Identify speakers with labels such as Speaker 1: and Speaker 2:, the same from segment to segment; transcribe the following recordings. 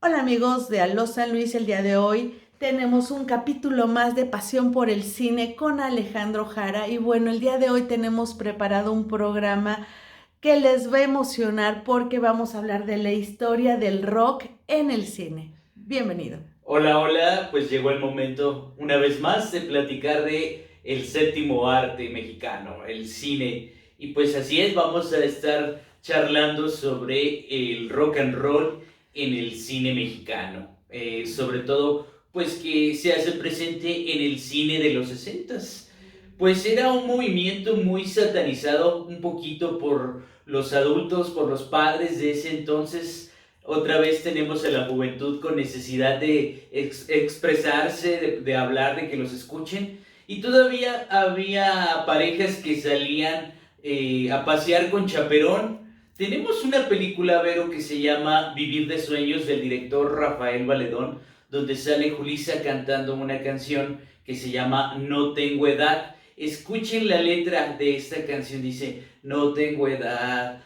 Speaker 1: Hola amigos de Aló San Luis, el día de hoy tenemos un capítulo más de Pasión por el Cine con Alejandro Jara y bueno, el día de hoy tenemos preparado un programa que les va a emocionar porque vamos a hablar de la historia del rock en el cine. Bienvenido.
Speaker 2: Hola, hola, pues llegó el momento una vez más de platicar de el séptimo arte mexicano, el cine. Y pues así es, vamos a estar charlando sobre el rock and roll en el cine mexicano. Sobre todo, pues que se hace presente en el cine de los sesentas. Pues era un movimiento muy satanizado un poquito por los adultos, por los padres de ese entonces. Otra vez tenemos a la juventud con necesidad de expresarse, de hablar, de que los escuchen. Y todavía había parejas que salían a pasear con chaperón. Tenemos una película, Vero, que se llama Vivir de Sueños, del director Rafael Valedón, donde sale Julissa cantando una canción que se llama No tengo edad. Escuchen la letra de esta canción, dice: no tengo edad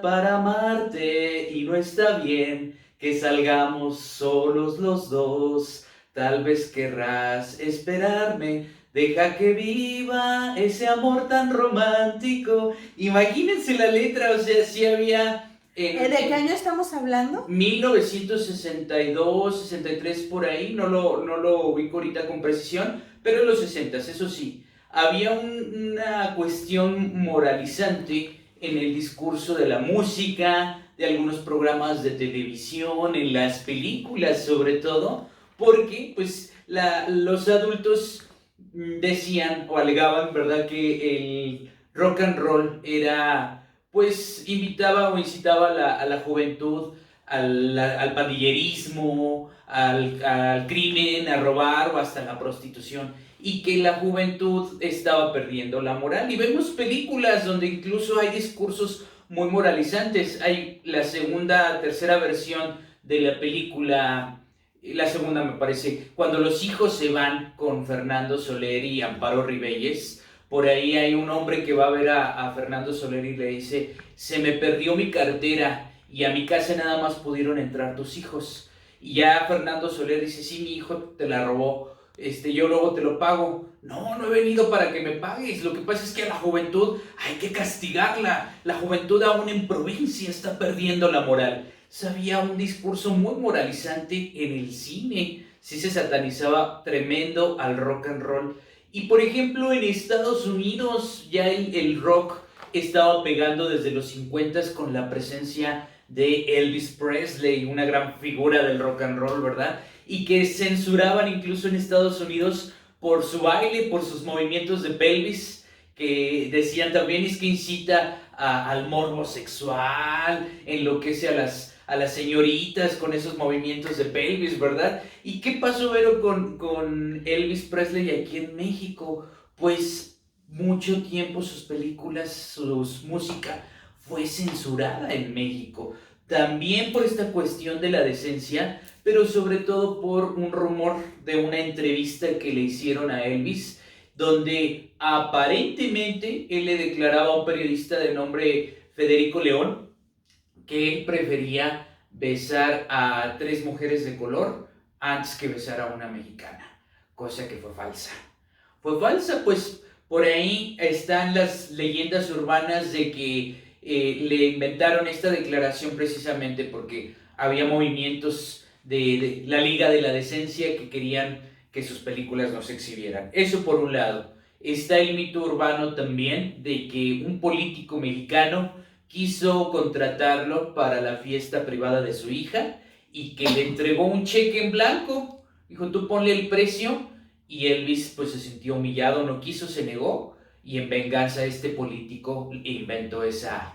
Speaker 2: para amarte y no está bien que salgamos solos los dos. Tal vez querrás esperarme, deja que viva ese amor tan romántico. Imagínense la letra, o sea, sí había...
Speaker 1: ¿De qué año estamos hablando?
Speaker 2: 1962, 63 por ahí, no lo ubico ahorita con precisión, pero en los 60, eso sí, había una cuestión moralizante en el discurso de la música, de algunos programas de televisión, en las películas sobre todo, porque pues los adultos decían o alegaban, ¿verdad?, que el rock and roll era pues invitaba o incitaba a la juventud al pandillerismo, al crimen, a robar o hasta la prostitución, y que la juventud estaba perdiendo la moral. Y vemos películas donde incluso hay discursos muy moralizantes. Hay la segunda, tercera versión de la película, la segunda me parece, cuando los hijos se van con Fernando Soler y Amparo Ribelles. Por ahí hay un hombre que va a ver a Fernando Soler y le dice: se me perdió mi cartera y a mi casa nada más pudieron entrar tus hijos. Y ya Fernando Soler dice: sí, mi hijo te la robó, yo luego te lo pago. No, no he venido para que me pagues. Lo que pasa es que a la juventud hay que castigarla. La juventud aún en provincia está perdiendo la moral. Sabía un discurso muy moralizante en el cine. Sí se satanizaba tremendo al rock and roll. Y por ejemplo, en Estados Unidos ya el rock estaba pegando desde los 50 con la presencia de Elvis Presley, una gran figura del rock and roll, ¿verdad? Y que censuraban incluso en Estados Unidos por su baile, por sus movimientos de pelvis, que decían también es que incita al morbo sexual, enloquece a las señoritas con esos movimientos de pelvis, ¿verdad? ¿Y qué pasó, Vero, con Elvis Presley aquí en México? Pues mucho tiempo sus películas, su música fue censurada en México. También por esta cuestión de la decencia, pero sobre todo por un rumor de una entrevista que le hicieron a Elvis, donde aparentemente él le declaraba a un periodista de nombre Federico León que él prefería besar a 3 mujeres de color antes que besar a una mexicana, cosa que fue falsa. Fue falsa, pues por ahí están las leyendas urbanas de que le inventaron esta declaración precisamente porque había movimientos de la Liga de la Decencia que querían que sus películas no se exhibieran. Eso por un lado. Está el mito urbano también de que un político mexicano quiso contratarlo para la fiesta privada de su hija y que le entregó un cheque en blanco. Dijo: tú ponle el precio. Y Elvis pues se sintió humillado, no quiso, se negó, y en venganza este político inventó esa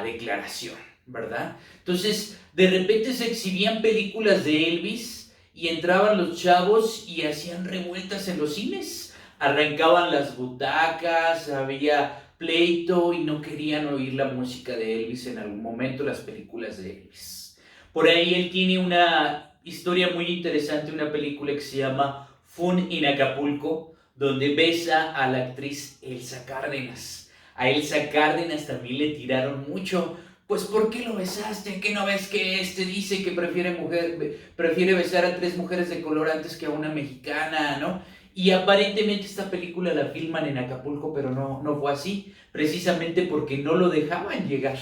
Speaker 2: declaración, ¿verdad? Entonces de repente se exhibían películas de Elvis y entraban los chavos y hacían revueltas en los cines, arrancaban las butacas, había pleito y no querían oír la música de Elvis en algún momento, las películas de Elvis. Por ahí él tiene una historia muy interesante, una película que se llama Fun in Acapulco, donde besa a la actriz Elsa Cárdenas. A Elsa Cárdenas también le tiraron mucho pues ¿por qué lo besaste? ¿Qué no ves que dice que prefiere besar a 3 mujeres de color antes que a una mexicana, ¿no? Y aparentemente esta película la filman en Acapulco, pero no fue así, precisamente porque no lo dejaban llegar,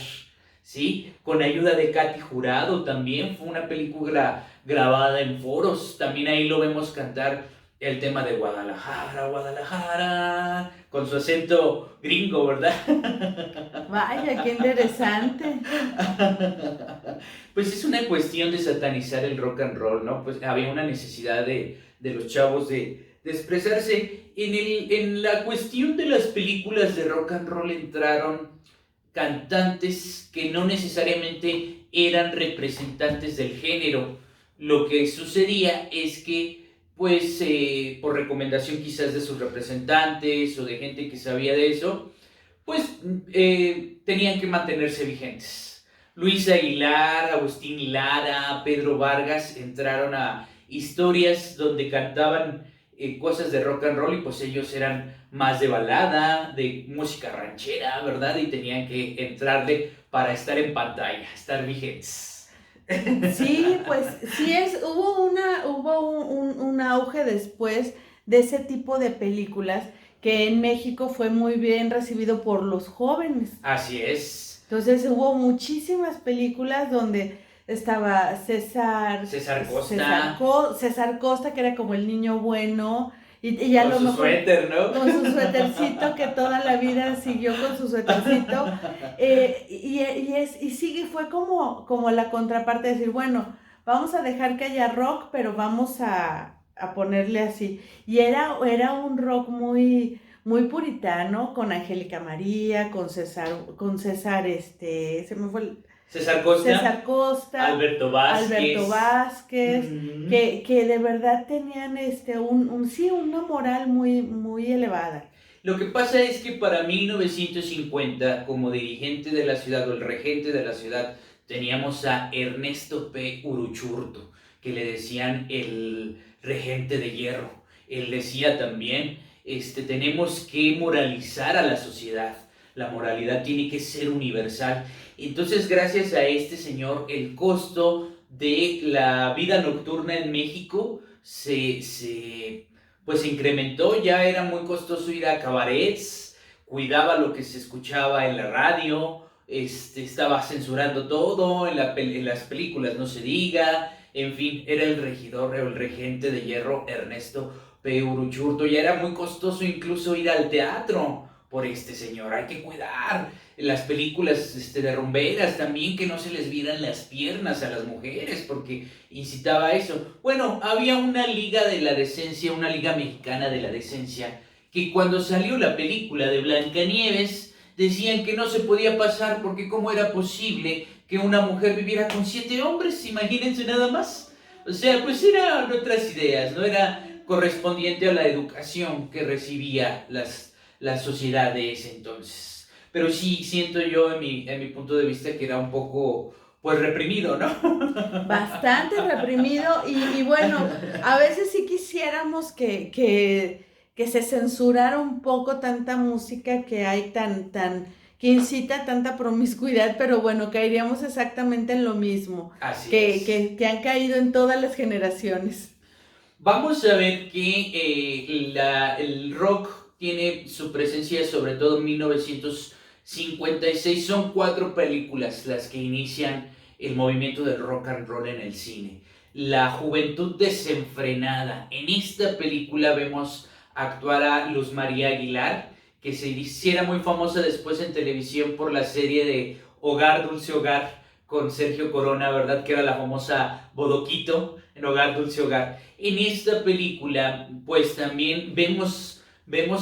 Speaker 2: ¿sí? Con ayuda de Katy Jurado también, fue una película grabada en foros, también ahí lo vemos cantar el tema de Guadalajara, Guadalajara, con su acento gringo, ¿verdad?
Speaker 1: Vaya, qué interesante.
Speaker 2: Pues es una cuestión de satanizar el rock and roll, ¿no? Pues había una necesidad de los chavos de expresarse. En la cuestión de las películas de rock and roll entraron cantantes que no necesariamente eran representantes del género. Lo que sucedía es que, pues, por recomendación quizás de sus representantes o de gente que sabía de eso, pues tenían que mantenerse vigentes. Luis Aguilar, Agustín Lara, Pedro Vargas entraron a historias donde cantaban cosas de rock and roll y pues ellos eran más de balada, de música ranchera, ¿verdad? Y tenían que entrarle para estar en pantalla, estar vigentes.
Speaker 1: Sí, pues sí hubo un auge después de ese tipo de películas que en México fue muy bien recibido por los jóvenes.
Speaker 2: Así es.
Speaker 1: Entonces hubo muchísimas películas donde estaba
Speaker 2: César Costa.
Speaker 1: César Costa, que era como el niño bueno, y a
Speaker 2: Con
Speaker 1: lo
Speaker 2: su
Speaker 1: mejor
Speaker 2: suéter, ¿no?
Speaker 1: con su suétercito, que toda la vida siguió con su suétercito, y sigue, fue como la contraparte de decir, bueno, vamos a dejar que haya rock, pero vamos a ponerle así. Y era un rock muy puritano, con Angélica María, con César, se me fue
Speaker 2: César Costa.
Speaker 1: César Costa,
Speaker 2: Alberto Vázquez.
Speaker 1: que de verdad tenían sí, una moral muy elevada.
Speaker 2: Lo que pasa es que para 1950, como dirigente de la ciudad o el regente de la ciudad, teníamos a Ernesto P. Uruchurtu, que le decían el regente de hierro. Él decía también, tenemos que moralizar a la sociedad. La moralidad tiene que ser universal. Entonces, gracias a este señor, el costo de la vida nocturna en México pues se incrementó. Ya era muy costoso ir a cabarets, cuidaba lo que se escuchaba en la radio, estaba censurando todo, en las películas no se diga, en fin, era el regidor o el regente de hierro Ernesto P. Uruchurtu. Ya era muy costoso incluso ir al teatro por este señor. Hay que cuidar las películas de rumberas también, que no se les vieran las piernas a las mujeres, porque incitaba a eso. Bueno, había una liga de la decencia, una liga mexicana de la decencia, que cuando salió la película de Blancanieves, decían que no se podía pasar, porque cómo era posible que una mujer viviera con 7 hombres, imagínense nada más. O sea, pues eran otras ideas, no era correspondiente a la educación que recibía la sociedad de ese entonces. Pero sí siento yo en mi punto de vista que era un poco, pues, reprimido, ¿no?
Speaker 1: Bastante reprimido, y bueno, a veces sí quisiéramos que se censurara un poco tanta música que hay que incita tanta promiscuidad, pero bueno, caeríamos exactamente en lo mismo.
Speaker 2: Así
Speaker 1: que han caído en todas las generaciones.
Speaker 2: Vamos a ver que el rock tiene su presencia sobre todo en 1956. Son 4 películas las que inician el movimiento del rock and roll en el cine. La juventud desenfrenada. En esta película vemos actuar a Luz María Aguilar, que se hiciera muy famosa después en televisión por la serie de Hogar Dulce Hogar con Sergio Corona, ¿verdad? Que era la famosa Bodoquito en Hogar Dulce Hogar. En esta película, pues también vemos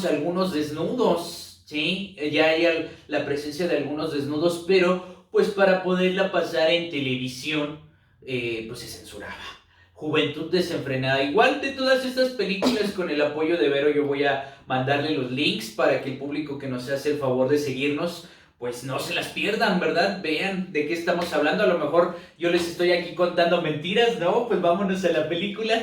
Speaker 2: algunos desnudos, ¿sí? Ya hay la presencia de algunos desnudos, pero pues para poderla pasar en televisión, pues se censuraba. Juventud desenfrenada. Igual de todas estas películas, con el apoyo de Vero, yo voy a mandarle los links para que el público que nos hace el favor de seguirnos, pues no se las pierdan, ¿verdad? Vean de qué estamos hablando. A lo mejor yo les estoy aquí contando mentiras, ¿no? Pues vámonos a la película.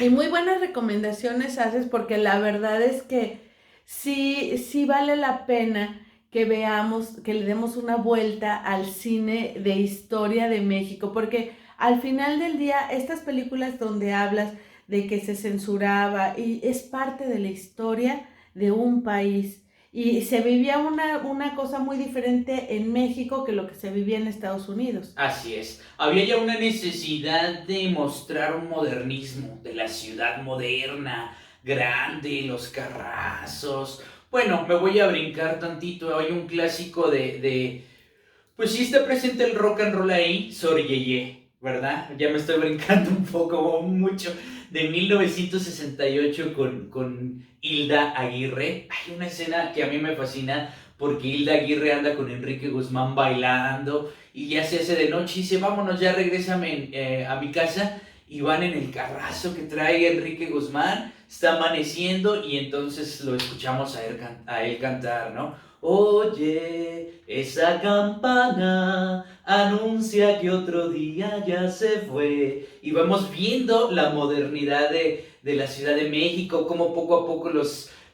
Speaker 1: Y muy buenas recomendaciones haces, porque la verdad es que sí vale la pena que veamos, que le demos una vuelta al cine de historia de México, porque al final del día, estas películas donde hablas de que se censuraba y es parte de la historia de un país. Y se vivía una cosa muy diferente en México que lo que se vivía en Estados Unidos.
Speaker 2: Así es. Había ya una necesidad de mostrar un modernismo de la ciudad moderna, grande, los carrazos. Bueno, me voy a brincar tantito. Hay un clásico pues sí está presente el rock and roll ahí, Sor Yeye, ¿verdad? Ya me estoy brincando un poco, mucho. De 1968 con Hilda Aguirre. Hay una escena que a mí me fascina porque Hilda Aguirre anda con Enrique Guzmán bailando y ya se hace de noche y dice, vámonos, ya regrésame a mi casa. Y van en el carrazo que trae Enrique Guzmán, está amaneciendo y entonces lo escuchamos a él cantar, ¿no? Oye, esa campana anuncia que otro día ya se fue. Y vamos viendo la modernidad de la Ciudad de México, cómo poco a poco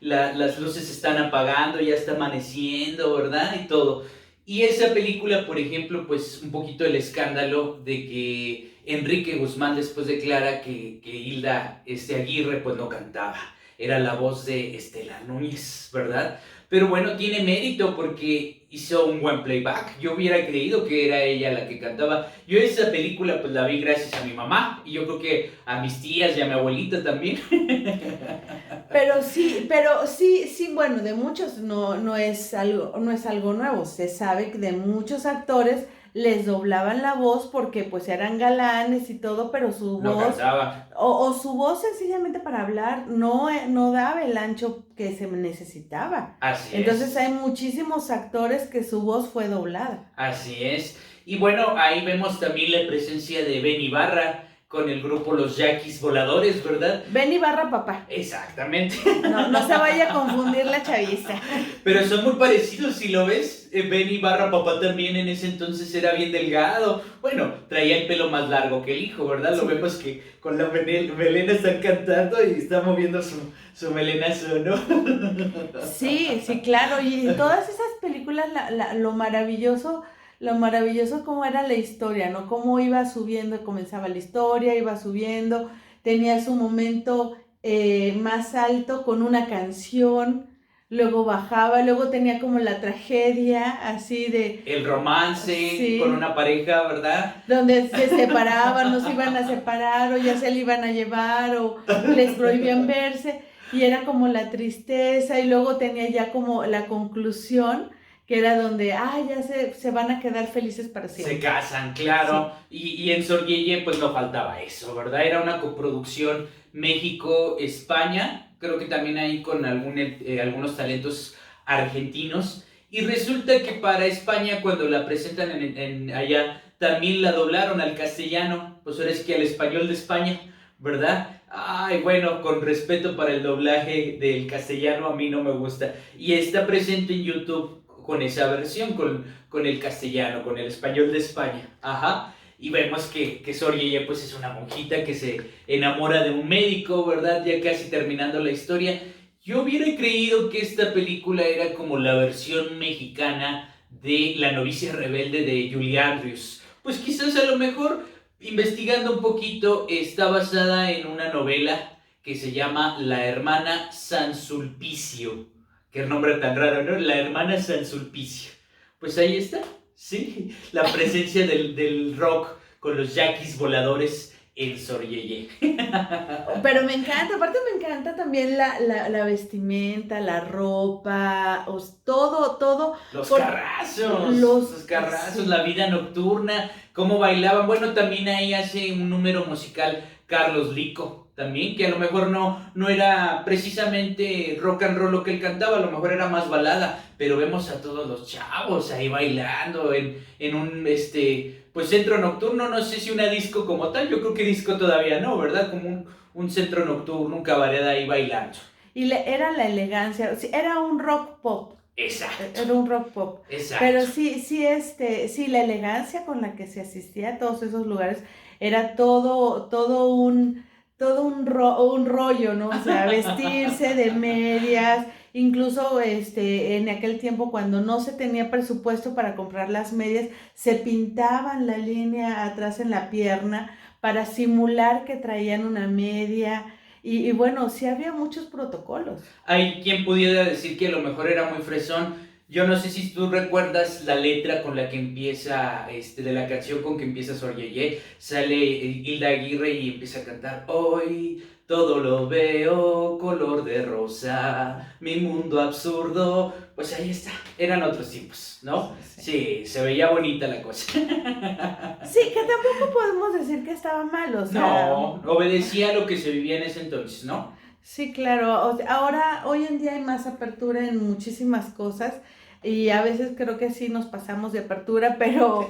Speaker 2: las luces se están apagando, ya está amaneciendo, ¿verdad? Y todo. Y esa película, por ejemplo, pues un poquito el escándalo de que Enrique Guzmán después declara que Hilda Aguirre pues no cantaba. Era la voz de Estela Núñez, ¿verdad? Pero bueno, tiene mérito porque hizo un buen playback. Yo hubiera creído que era ella la que cantaba. Yo esa película pues la vi gracias a mi mamá y yo creo que a mis tías y a mi abuelita también.
Speaker 1: Pero sí, bueno, de muchos no es algo nuevo. Se sabe que de muchos actores les doblaban la voz porque pues eran galanes y todo, pero su
Speaker 2: No
Speaker 1: voz
Speaker 2: cantaba.
Speaker 1: o su voz sencillamente para hablar no daba el ancho que se necesitaba.
Speaker 2: Así
Speaker 1: Entonces
Speaker 2: es.
Speaker 1: hay muchísimos actores que su voz fue doblada.
Speaker 2: Así es. Y bueno, ahí vemos también la presencia de Ben Ibarra con el grupo Los Yaquis Voladores, ¿verdad?
Speaker 1: Ben Ibarra, papá.
Speaker 2: Exactamente.
Speaker 1: No se vaya a confundir la chaviza.
Speaker 2: Pero son muy parecidos, si lo ves. Ben Ibarra, papá también en ese entonces era bien delgado. Bueno, traía el pelo más largo que el hijo, ¿verdad? Sí. Lo vemos que con la melena están cantando y está moviendo su melenazo, ¿no?
Speaker 1: Sí, claro. Y en todas esas películas lo maravilloso cómo era la historia, ¿no? Cómo iba subiendo, comenzaba la historia, iba subiendo, tenía su momento más alto con una canción, luego bajaba, luego tenía como la tragedia, así de...
Speaker 2: El romance
Speaker 1: sí,
Speaker 2: con una pareja, ¿verdad?
Speaker 1: Donde se separaban, no se iban a separar, o ya se le iban a llevar, o les prohibían verse, y era como la tristeza, y luego tenía ya como la conclusión, que era donde, ya se van a quedar felices para siempre.
Speaker 2: Se casan, claro. Sí. Y en Sor Yeye pues no faltaba eso, ¿verdad? Era una coproducción México-España, creo que también ahí con algunos talentos argentinos. Y resulta que para España, cuando la presentan allá, también la doblaron al castellano, pues ahora es que al español de España, ¿verdad? Ay, bueno, con respeto para el doblaje del castellano, a mí no me gusta. Y está presente en YouTube con esa versión, con el castellano, con el español de España. Ajá. Y vemos que Sor Yeye pues es una monjita que se enamora de un médico, ¿verdad? Ya casi terminando la historia. Yo hubiera creído que esta película era como la versión mexicana de La novicia rebelde de Julie Andrews. Pues quizás a lo mejor, investigando un poquito, está basada en una novela que se llama La hermana San Sulpicio. Qué nombre tan raro, ¿no? La hermana San Sulpicio. Pues ahí está, sí, la presencia del rock con los yaquis voladores en Sor Yeye.
Speaker 1: Pero me encanta, aparte me encanta también la vestimenta, la ropa, todo.
Speaker 2: Los carrazos, sí. La vida nocturna, cómo bailaban. Bueno, también ahí hace un número musical Carlos Lico. También, que a lo mejor no era precisamente rock and roll lo que él cantaba, a lo mejor era más balada, pero vemos a todos los chavos ahí bailando en un pues centro nocturno, no sé si una disco como tal, yo creo que disco todavía no, ¿verdad? Como un centro nocturno, un cabaret ahí bailando.
Speaker 1: Y era la elegancia, era un rock pop.
Speaker 2: Exacto.
Speaker 1: Era un rock pop.
Speaker 2: Exacto.
Speaker 1: Pero sí, la elegancia con la que se asistía a todos esos lugares era todo un rollo, ¿no? O sea, vestirse de medias Incluso en aquel tiempo cuando no se tenía presupuesto para comprar las medias, se pintaban la línea atrás en la pierna para simular que traían una media. Y bueno, sí había muchos protocolos.
Speaker 2: Hay quien pudiera decir que a lo mejor era muy fresón. Yo no sé si tú recuerdas la letra con la que empieza, de la canción con que empieza Sor Yeye. Sale Hilda Aguirre y empieza a cantar: hoy todo lo veo color de rosa, mi mundo absurdo. Pues ahí está, eran otros tiempos, ¿no?
Speaker 1: Sí.
Speaker 2: Sí, se veía bonita la cosa.
Speaker 1: Sí, que tampoco podemos decir que estaba mal, o sea.
Speaker 2: No, obedecía a lo que se vivía en ese entonces, ¿no?
Speaker 1: Sí, claro. O sea, ahora, hoy en día hay más apertura en muchísimas cosas y a veces creo que sí nos pasamos de apertura, pero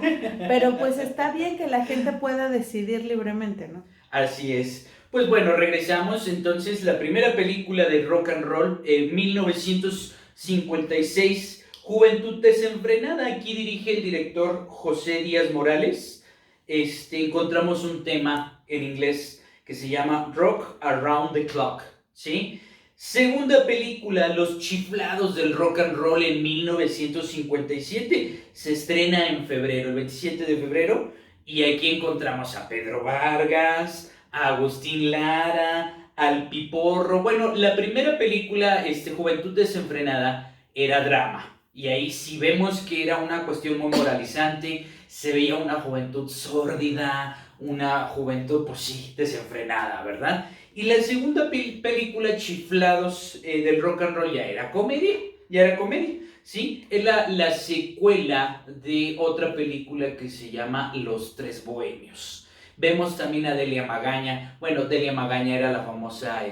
Speaker 1: pues está bien que la gente pueda decidir libremente, ¿no?
Speaker 2: Así es. Pues bueno, regresamos entonces. La primera película de rock and roll en 1956, Juventud Desenfrenada. Aquí dirige el director José Díaz Morales. Encontramos un tema en inglés que se llama Rock Around the Clock, ¿sí? Segunda película, Los Chiflados del Rock and Roll en 1957. Se estrena en febrero, el 27 de febrero. Y aquí encontramos a Pedro Vargas, a Agustín Lara, al Piporro. Bueno, la primera película, Juventud Desenfrenada, era drama. Y ahí sí vemos que era una cuestión muy moralizante. Se veía una juventud sórdida, una juventud, pues sí, desenfrenada, ¿verdad? Y la segunda película, Chiflados, del rock and roll, ya era comedia. Ya era comedia. ¿Sí? Es la secuela de otra película que se llama Los Tres Bohemios. Vemos también a Delia Magaña. Bueno, Delia Magaña era la famosa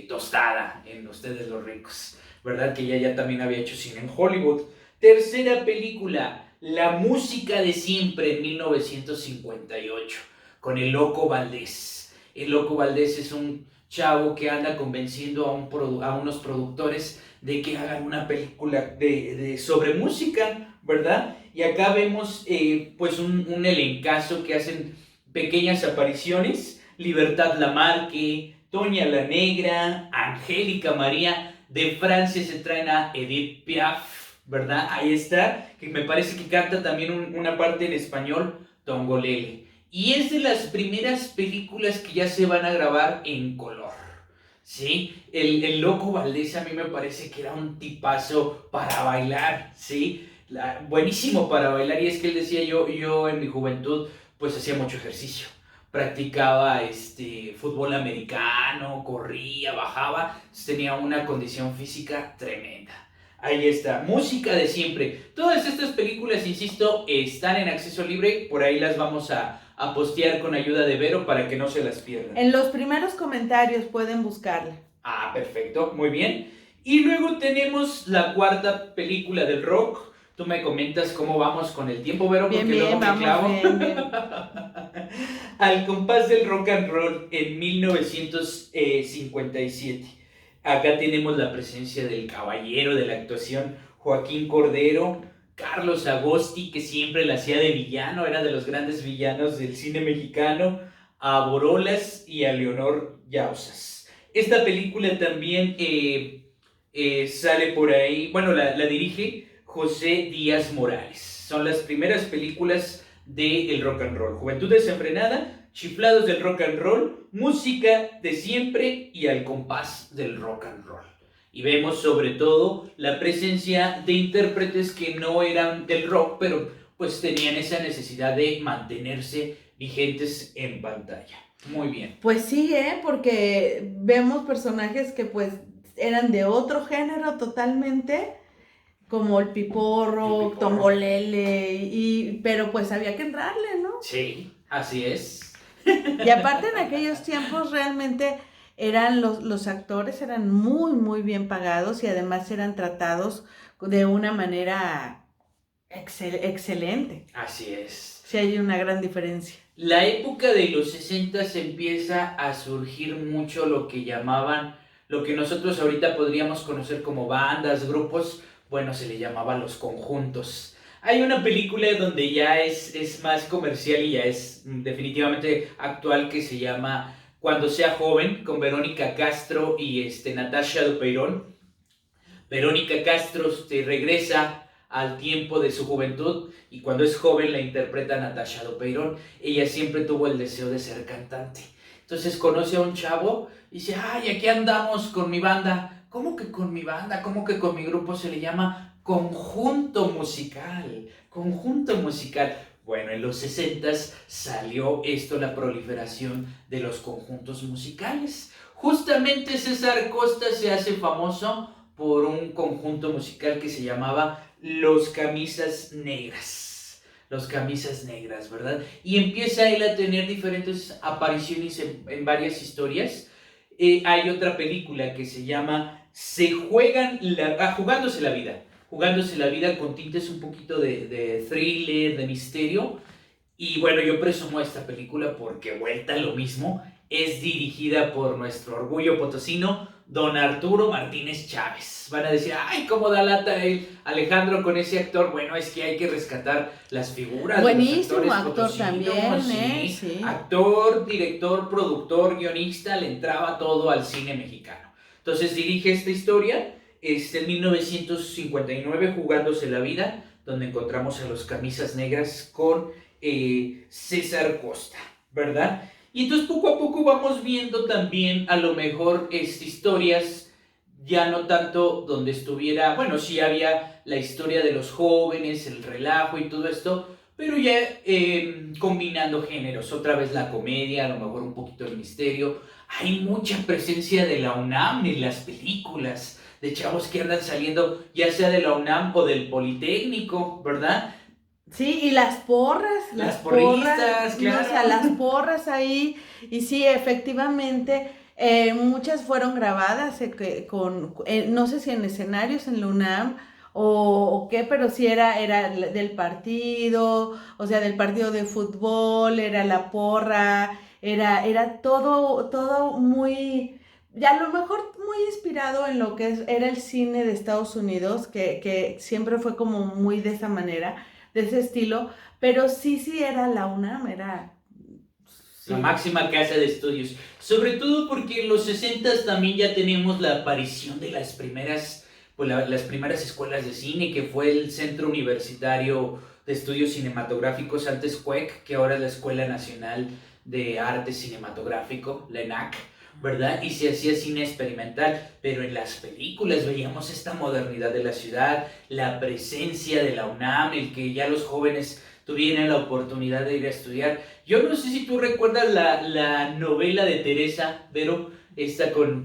Speaker 2: Tostada en Ustedes los Ricos, ¿verdad? Que ella ya también había hecho cine en Hollywood. Tercera película, La Música de Siempre, en 1958, con el Loco Valdés. El Loco Valdés es un chavo que anda convenciendo a unos productores de que hagan una película sobre música, ¿verdad? Y acá vemos pues un elencazo que hacen pequeñas apariciones: Libertad Lamarque, Toña la Negra, Angélica María. De Francia se traen a Edith Piaf, ¿verdad? Ahí está, que me parece que canta también una parte en español, Tongolele. Y es de las primeras películas que ya se van a grabar en color. ¿Sí? El Loco Valdés a mí me parece que era un tipazo para bailar, ¿sí? Buenísimo para bailar. Y es que él decía: yo en mi juventud pues hacía mucho ejercicio. Practicaba fútbol americano, corría, bajaba. Tenía una condición física tremenda. Ahí está, Música de Siempre. Todas estas películas, insisto, están en acceso libre. Por ahí las vamos a postear con ayuda de Vero para que no se las pierdan.
Speaker 1: En los primeros comentarios pueden buscarla.
Speaker 2: Ah, perfecto, muy bien. Y luego tenemos la cuarta película del rock. Tú me comentas cómo vamos con el tiempo, Vero,
Speaker 1: bien,
Speaker 2: porque
Speaker 1: bien,
Speaker 2: luego me clavo.
Speaker 1: Bien.
Speaker 2: Al compás del rock and roll en 1957. Acá tenemos la presencia del caballero de la actuación, Joaquín Cordero, Carlos Agosti, que siempre la hacía de villano, era de los grandes villanos del cine mexicano, a Borolas y a Leonor Yausas. Esta película también sale por ahí, bueno, la dirige José Díaz Morales. Son las primeras películas del rock and roll: Juventud Desenfrenada, Chiflados del Rock and Roll, Música de Siempre y Al Compás del Rock and Roll. Y vemos sobre todo la presencia de intérpretes que no eran del rock, pero pues tenían esa necesidad de mantenerse vigentes en pantalla. Muy bien.
Speaker 1: Pues sí, porque vemos personajes que pues eran de otro género totalmente, como el Piporro, Tongolele, pero pues había que entrarle, ¿no?
Speaker 2: Sí, así es.
Speaker 1: Y aparte en aquellos tiempos realmente eran los actores eran muy, muy bien pagados y además eran tratados de una manera excelente.
Speaker 2: Así es.
Speaker 1: Sí, hay una gran diferencia.
Speaker 2: La época de los 60 empieza a surgir mucho lo que llamaban, lo que nosotros ahorita podríamos conocer como bandas, grupos. Bueno, se le llamaba los conjuntos. Hay una película donde ya es más comercial y ya es definitivamente actual, que se llama Cuando sea joven, con Verónica Castro y Natasha Dupeirón. Verónica Castro regresa al tiempo de su juventud y cuando es joven la interpreta Natasha Dopeirón. Ella siempre tuvo el deseo de ser cantante. Entonces conoce a un chavo y dice, ay, aquí andamos con mi banda. ¿Cómo que con mi banda? ¿Cómo que con mi grupo? Se le llama conjunto musical. Conjunto musical. Bueno, en los 60s salió esto, la proliferación de los conjuntos musicales. Justamente César Costa se hace famoso por un conjunto musical que se llamaba Los Camisas Negras. Los Camisas Negras, ¿verdad? Y empieza él a tener diferentes apariciones en varias historias. Hay otra película que se llama Jugándose la Vida. Jugándose la Vida con tintes un poquito de thriller, de misterio. Y bueno, yo presumo esta película porque vuelta a lo mismo. Es dirigida por nuestro orgullo potosino, don Arturo Martínez Chávez. Van a decir, ay, cómo da lata el Alejandro con ese actor. Bueno, es que hay que rescatar las figuras.
Speaker 1: Buenísimo
Speaker 2: de los
Speaker 1: actor también,
Speaker 2: sí.
Speaker 1: Sí.
Speaker 2: Actor, director, productor, guionista, le entraba todo al cine mexicano. Entonces dirige esta historia, en 1959, Jugándose la Vida, donde encontramos a los Camisas Negras con César Costa, ¿verdad? Y entonces poco a poco vamos viendo también a lo mejor historias, ya no tanto donde estuviera, bueno, sí había la historia de los jóvenes, el relajo y todo esto, pero ya combinando géneros, otra vez la comedia, a lo mejor un poquito el misterio. Hay mucha presencia de la UNAM en las películas, de chavos que andan saliendo ya sea de la UNAM o del Politécnico, ¿verdad?
Speaker 1: Sí, y las porras.
Speaker 2: Las porristas, claro.
Speaker 1: No, o sea, las porras ahí. Y sí, efectivamente, muchas fueron grabadas no sé si en escenarios en la UNAM o qué, pero sí era del partido, o sea, del partido de fútbol, era la porra, era todo muy... Y a lo mejor muy inspirado en lo que era el cine de Estados Unidos, que siempre fue como muy de esa manera, de ese estilo, pero sí era la UNAM, era...
Speaker 2: Sí. La máxima casa de estudios, sobre todo porque en los 60s también ya tenemos la aparición de las primeras, las primeras escuelas de cine, que fue el Centro Universitario de Estudios Cinematográficos, antes CUEC, que ahora es la Escuela Nacional de Arte Cinematográfico, la ENAC, ¿verdad? Y se hacía cine experimental, pero en las películas veíamos esta modernidad de la ciudad, la presencia de la UNAM, el que ya los jóvenes tuvieran la oportunidad de ir a estudiar. Yo no sé si tú recuerdas la novela de Teresa, Vero, esta con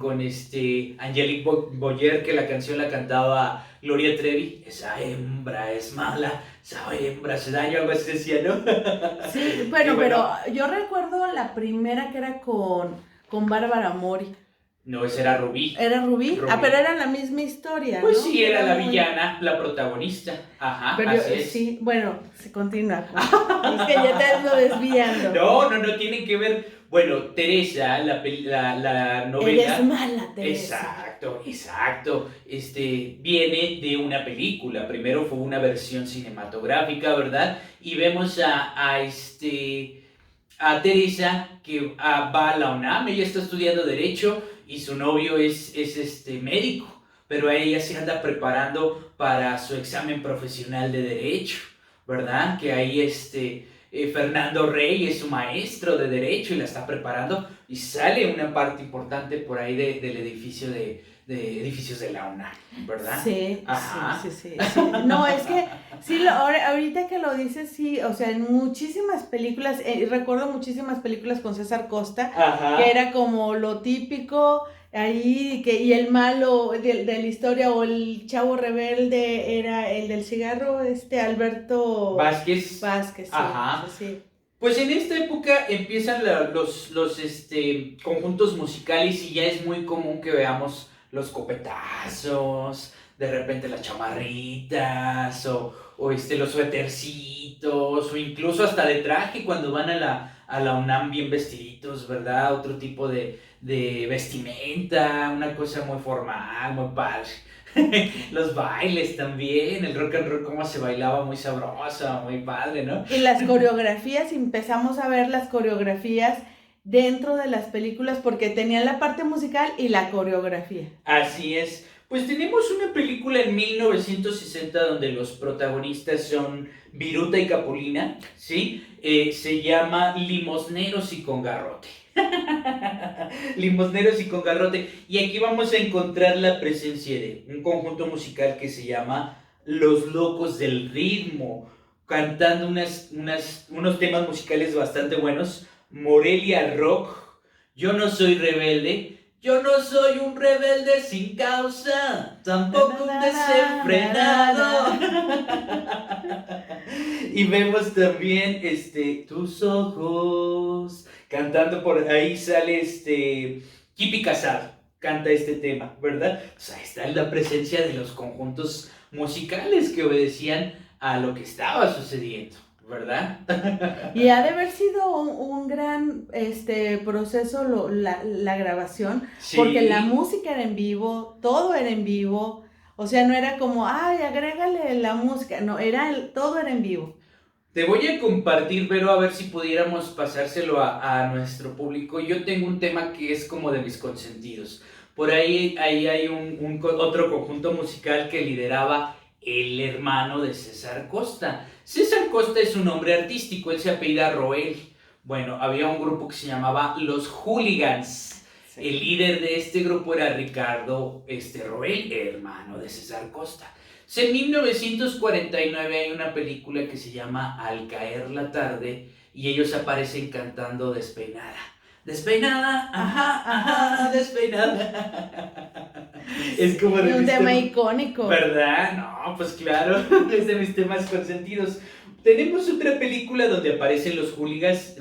Speaker 2: Angelique Boyer, que la canción la cantaba Gloria Trevi. Esa hembra es mala, esa hembra se daña, algo así decía, ¿no?
Speaker 1: Sí, bueno, pero yo recuerdo la primera que era con Bárbara Mori.
Speaker 2: No, esa era Rubí.
Speaker 1: ¿Era Rubí? Ah, pero era la misma historia,
Speaker 2: pues, ¿no?
Speaker 1: Pues
Speaker 2: sí, era la villana, la protagonista. Ajá,
Speaker 1: pero
Speaker 2: así es.
Speaker 1: Sí, bueno, se continúa. Es que ya te ando desviando.
Speaker 2: No, tiene que ver. Bueno, Teresa, la novela...
Speaker 1: Ella es mala, Teresa.
Speaker 2: Exacto. Viene de una película. Primero fue una versión cinematográfica, ¿verdad? Y vemos a Teresa que va a la UNAM. Ella está estudiando Derecho y su novio es médico, pero ella se anda preparando para su examen profesional de Derecho, ¿verdad? Que ahí Fernando Rey es su maestro de Derecho y la está preparando, y sale una parte importante por ahí del edificio de edificios de la UNAM, ¿verdad?
Speaker 1: Sí, ajá. Sí. No, es que, sí, ahorita que lo dices, sí, o sea, en muchísimas películas, recuerdo muchísimas películas con César Costa, ajá, que era como lo típico ahí, y el malo de la historia, o el chavo rebelde, era el del cigarro, Alberto
Speaker 2: Vázquez,
Speaker 1: sí.
Speaker 2: Ajá. Sí. Pues en esta época empiezan los conjuntos musicales y ya es muy común que veamos los copetazos, de repente las chamarritas, o los suétercitos, o incluso hasta de traje cuando van a la UNAM bien vestiditos, ¿verdad? Otro tipo de vestimenta, una cosa muy formal, muy padre. Los bailes también, el rock and roll, cómo se bailaba, muy sabroso, muy padre, ¿no?
Speaker 1: Y las coreografías, empezamos a ver las coreografías dentro de las películas porque tenían la parte musical y la coreografía.
Speaker 2: Así es, Pues tenemos una película en 1960 donde los protagonistas son Viruta y Capulina, ¿sí? Se llama Limosneros y con garrote. Limosneros y con garrote. Y aquí vamos a encontrar la presencia de un conjunto musical que se llama Los Locos del Ritmo, cantando unos temas musicales bastante buenos. Morelia Rock, Yo no soy rebelde. Yo no soy un rebelde sin causa, tampoco un desenfrenado. Y vemos también tus ojos. Cantando por ahí sale Kipi Casar. Canta este tema, ¿verdad? O sea, está la presencia de los conjuntos musicales que obedecían a lo que estaba sucediendo, ¿verdad?
Speaker 1: Y ha de haber sido un gran proceso la grabación,
Speaker 2: Sí.
Speaker 1: porque la música era en vivo, todo era en vivo, o sea, no era como, ay, agrégale la música, no, todo era en vivo.
Speaker 2: Te voy a compartir, Vero, a ver si pudiéramos pasárselo a nuestro público. Yo tengo un tema que es como de mis consentidos. Por ahí hay otro conjunto musical que lideraba el hermano de César Costa. César Costa es un nombre artístico, él se apellida Roel. Bueno, había un grupo que se llamaba Los Hooligans. Sí. El líder de este grupo era Ricardo Roel, hermano de César Costa. En 1949 hay una película que se llama Al caer la tarde y ellos aparecen cantando Despeinada. Despeinada, ajá, ajá, despeinada. Es como de
Speaker 1: un tema icónico.
Speaker 2: ¿Verdad? No, pues claro, es de mis temas consentidos. Tenemos otra película donde aparecen los hooligans,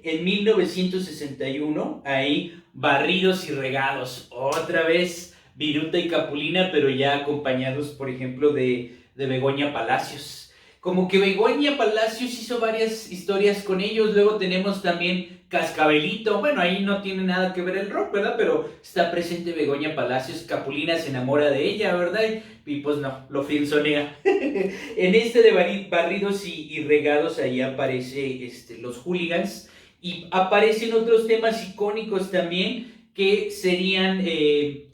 Speaker 2: en 1961, ahí Barridos y Regados, otra vez Viruta y Capulina, pero ya acompañados, por ejemplo, de Begoña Palacios. Como que Begoña Palacios hizo varias historias con ellos. Luego tenemos también Cascabelito. Bueno, ahí no tiene nada que ver el rock, ¿verdad? Pero está presente Begoña Palacios. Capulina se enamora de ella, ¿verdad? Y pues no, lo fienzonea. En de Barridos y Regados, ahí aparece los Hooligans. Y aparecen otros temas icónicos también, que serían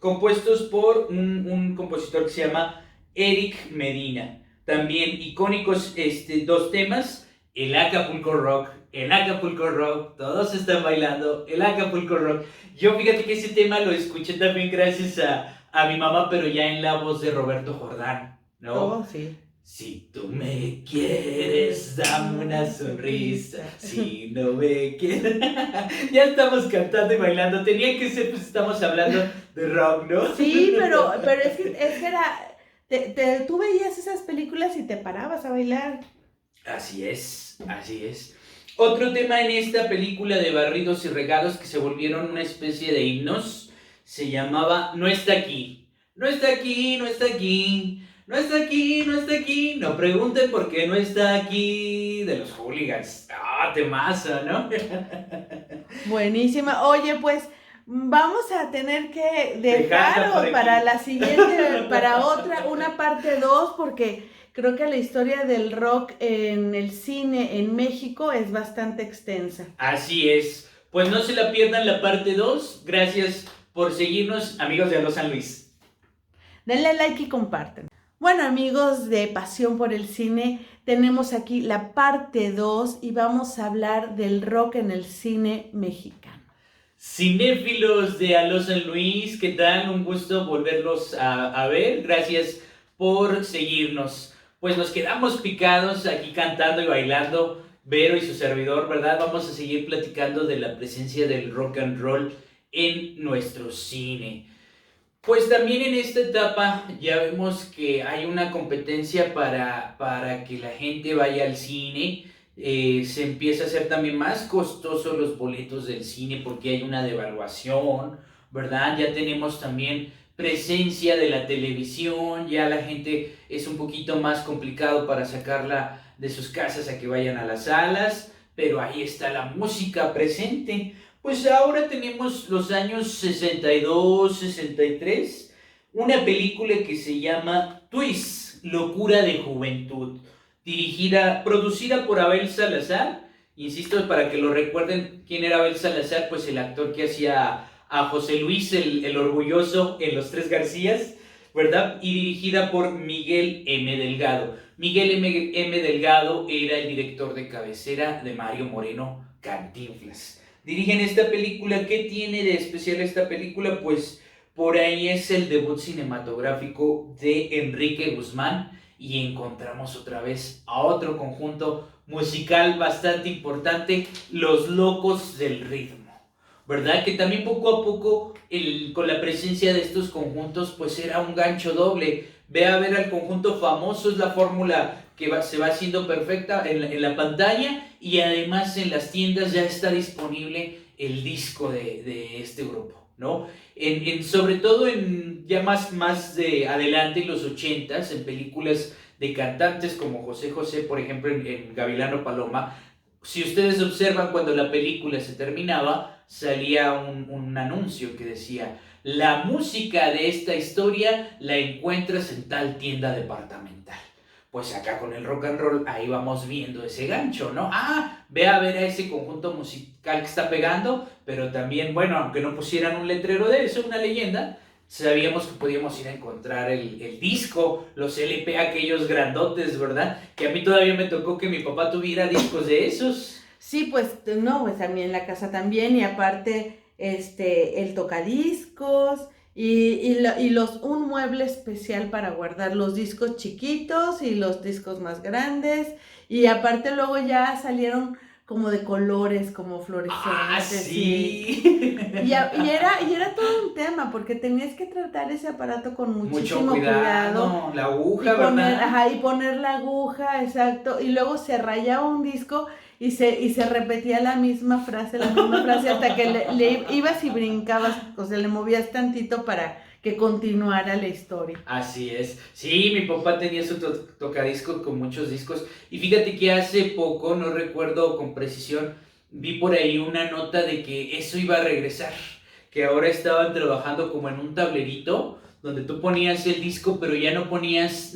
Speaker 2: compuestos por un compositor que se llama Eric Medina. También icónicos dos temas, el Acapulco Rock, todos están bailando, el Acapulco Rock. Yo fíjate que ese tema lo escuché también gracias a mi mamá, pero ya en la voz de Roberto Jordán, ¿no?
Speaker 1: Oh, sí.
Speaker 2: Si tú me quieres, dame una sonrisa. Si no me quieres... Ya estamos cantando y bailando. Tenía que ser, pues estamos hablando de rock, ¿no?
Speaker 1: Sí, pero es que era... tú veías esas películas y te parabas a bailar.
Speaker 2: Así es, así es. Otro tema en esta película de Barridos y Regados que se volvieron una especie de himnos, se llamaba No está aquí. No está aquí, no está aquí. No está aquí, no está aquí, no pregunten por qué no está aquí, de los Hooligans. Ah, temazo, ¿no?
Speaker 1: Buenísima. Oye, pues vamos a tener que dejar para la siguiente, para otra, una parte 2, porque creo que la historia del rock en el cine en México es bastante extensa.
Speaker 2: Así es. Pues no se la pierdan la parte 2. Gracias por seguirnos, amigos de Aló San Luis.
Speaker 1: Denle like y comparten. Bueno, amigos de Pasión por el Cine, tenemos aquí la parte 2 y vamos a hablar del rock en el cine mexicano.
Speaker 2: Cinéfilos de Aló San Luis, ¿qué tal? Un gusto volverlos a ver. Gracias por seguirnos. Pues nos quedamos picados aquí cantando y bailando, Vero y su servidor, ¿verdad? Vamos a seguir platicando de la presencia del rock and roll en nuestro cine. Pues también en esta etapa ya vemos que hay una competencia para que la gente vaya al cine. Se empieza a hacer también más costoso los boletos del cine porque hay una devaluación, ¿verdad? Ya tenemos también presencia de la televisión, ya la gente es un poquito más complicado para sacarla de sus casas a que vayan a las salas, pero ahí está la música presente. Pues ahora tenemos los años 62, 63, una película que se llama Twist, Locura de Juventud, producida por Abel Salazar. Insisto, para que lo recuerden, ¿quién era Abel Salazar? Pues el actor que hacía a José Luis el Orgulloso en Los Tres Garcías, ¿verdad? Y dirigida por Miguel M. Delgado. Miguel M. Delgado era el director de cabecera de Mario Moreno Cantinflas. Dirigen esta película. ¿Qué tiene de especial esta película? Pues por ahí es el debut cinematográfico de Enrique Guzmán y encontramos otra vez a otro conjunto musical bastante importante, Los Locos del Ritmo, ¿verdad? Que también poco a poco, con la presencia de estos conjuntos, pues era un gancho doble. Ve a ver al conjunto famoso, es la fórmula que se va haciendo perfecta en la pantalla, y además en las tiendas ya está disponible el disco de este grupo, ¿no? Sobre todo ya más de adelante, en los 80s, en películas de cantantes como José José, por ejemplo, en Gavilano Paloma. Si ustedes observan, cuando la película se terminaba, salía un anuncio que decía: la música de esta historia la encuentras en tal tienda departamental. Pues acá con el rock and roll, ahí vamos viendo ese gancho, ¿no? Ve a ver a ese conjunto musical que está pegando, pero también, bueno, aunque no pusieran un letrero de eso, una leyenda, sabíamos que podíamos ir a encontrar el disco, los LP, aquellos grandotes, ¿verdad? Que a mí todavía me tocó que mi papá tuviera discos de esos.
Speaker 1: Sí, pues no, pues a mí en la casa también, y aparte el tocadiscos un mueble especial para guardar los discos chiquitos y los discos más grandes, y aparte luego ya salieron como de colores, como fluorescentes.
Speaker 2: Sí.
Speaker 1: Y era todo un tema, porque tenías que tratar ese aparato con muchísimo cuidado.
Speaker 2: La aguja, ¿verdad?
Speaker 1: Y poner la aguja, exacto. Y luego se rayaba un disco y se repetía la misma frase, hasta que le ibas y brincabas, o sea, le movías tantito para que continuara la historia.
Speaker 2: Así es. Sí, mi papá tenía su tocadiscos con muchos discos. Y fíjate que hace poco, no recuerdo con precisión, vi por ahí una nota de que eso iba a regresar. Que ahora estaban trabajando como en un tablerito donde tú ponías el disco, pero ya no ponías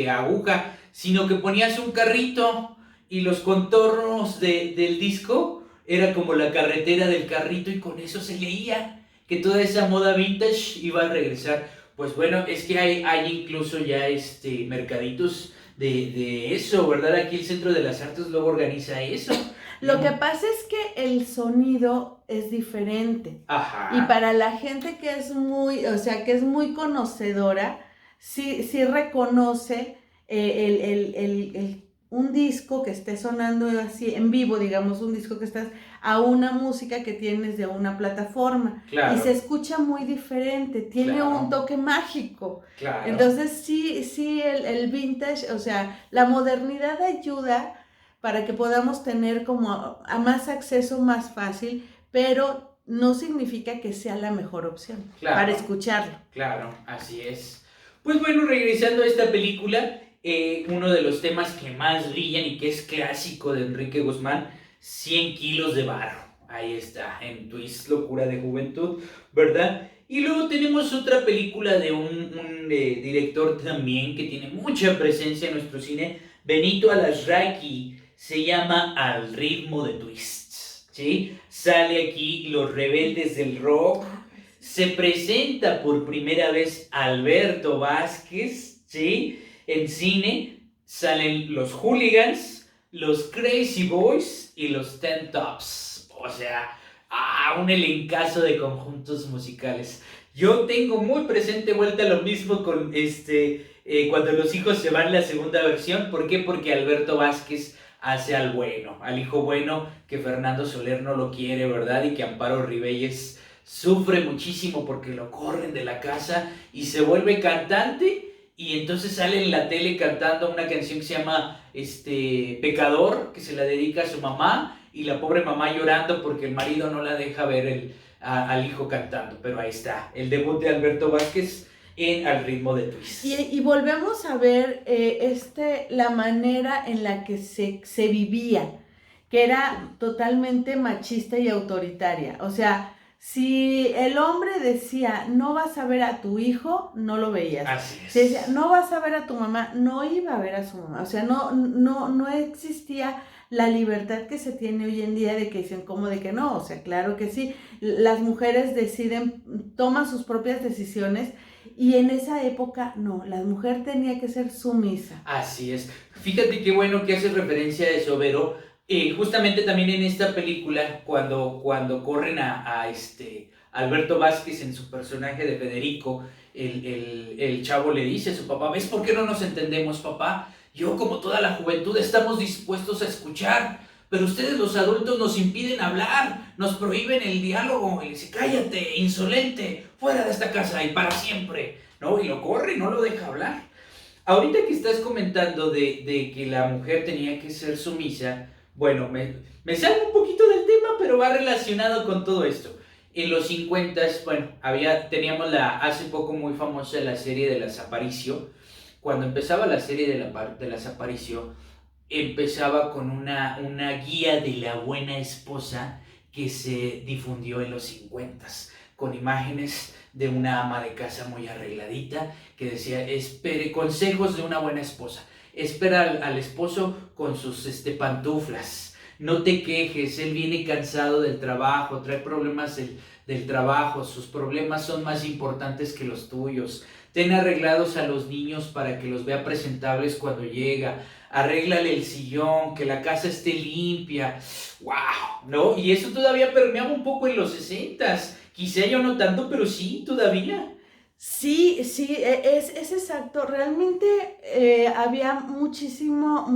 Speaker 2: aguja, sino que ponías un carrito, y los contornos del disco era como la carretera del carrito, y con eso se leía que toda esa moda vintage iba a regresar. Pues bueno, es que hay incluso ya mercaditos de eso, ¿verdad? Aquí el Centro de las Artes luego organiza eso.
Speaker 1: Lo que pasa es que el sonido es diferente.
Speaker 2: Ajá.
Speaker 1: Y para la gente que es muy conocedora, sí reconoce un disco que esté sonando así en vivo, digamos, un disco que estás a una música que tienes de una plataforma.
Speaker 2: Claro.
Speaker 1: Y se escucha muy diferente, tiene un toque mágico.
Speaker 2: Claro.
Speaker 1: Entonces sí, el vintage, o sea, la modernidad ayuda para que podamos tener como a más acceso más fácil, pero no significa que sea la mejor opción para escucharlo.
Speaker 2: Claro, así es. Pues bueno, regresando a esta película, uno de los temas que más brillan y que es clásico de Enrique Guzmán, 100 kilos de barro. Ahí está, en Twist, Locura de Juventud, ¿verdad? Y luego tenemos otra película de un director también que tiene mucha presencia en nuestro cine, Benito Alasraqui. Se llama Al ritmo de Twist, ¿sí? Sale aquí Los Rebeldes del Rock. Se presenta por primera vez Alberto Vázquez, ¿sí? En cine salen los Hooligans, los Crazy Boys y los Ten Tops. O sea, un elencazo de conjuntos musicales. Yo tengo muy presente, vuelta a lo mismo con Cuando los hijos se van, la segunda versión. ¿Por qué? Porque Alberto Vázquez hace al bueno, al hijo bueno, que Fernando Soler no lo quiere, ¿verdad? Y que Amparo Ribelles sufre muchísimo porque lo corren de la casa y se vuelve cantante, y entonces sale en la tele cantando una canción que se llama Pecador, que se la dedica a su mamá, y la pobre mamá llorando porque el marido no la deja ver al hijo cantando. Pero ahí está, el debut de Alberto Vázquez en Al ritmo de Twist.
Speaker 1: Y volvemos a ver la manera en la que se vivía, que era totalmente machista y autoritaria. O sea, si el hombre decía, no vas a ver a tu hijo, no lo veías.
Speaker 2: Así es.
Speaker 1: Si decía, no vas a ver a tu mamá, no iba a ver a su mamá. O sea, no existía la libertad que se tiene hoy en día de que dicen como de que no, o sea, claro que sí, las mujeres toman sus propias decisiones y en esa época no, la mujer tenía que ser sumisa.
Speaker 2: Así es. Fíjate qué bueno que haces referencia a eso, Vero. Justamente también en esta película, cuando corren a Alberto Vázquez en su personaje de Federico, el chavo le dice a su papá, ¿ves por qué no nos entendemos, papá? Yo, como toda la juventud, estamos dispuestos a escuchar, pero ustedes los adultos nos impiden hablar, nos prohíben el diálogo. Y le dice, cállate, insolente, fuera de esta casa y para siempre, ¿no? Y lo corre y no lo deja hablar. Ahorita que estás comentando de que la mujer tenía que ser sumisa, bueno, me salgo un poquito del tema, pero va relacionado con todo esto. En los 50, bueno, teníamos hace poco muy famosa la serie de las Aparicio. Cuando empezaba la serie de las Aparicio, empezaba con una guía de la buena esposa que se difundió en los 50, con imágenes de una ama de casa muy arregladita que decía, espere, consejos de una buena esposa. Espera al esposo con sus pantuflas. No te quejes, él viene cansado del trabajo, trae problemas del trabajo, sus problemas son más importantes que los tuyos. Ten arreglados a los niños para que los vea presentables cuando llega. Arréglale el sillón, que la casa esté limpia. ¡Wow! ¿No? Y eso todavía permeaba un poco en los 60s. Quizá yo no tanto, pero sí, todavía.
Speaker 1: Sí, sí, es exacto. Realmente había muchísima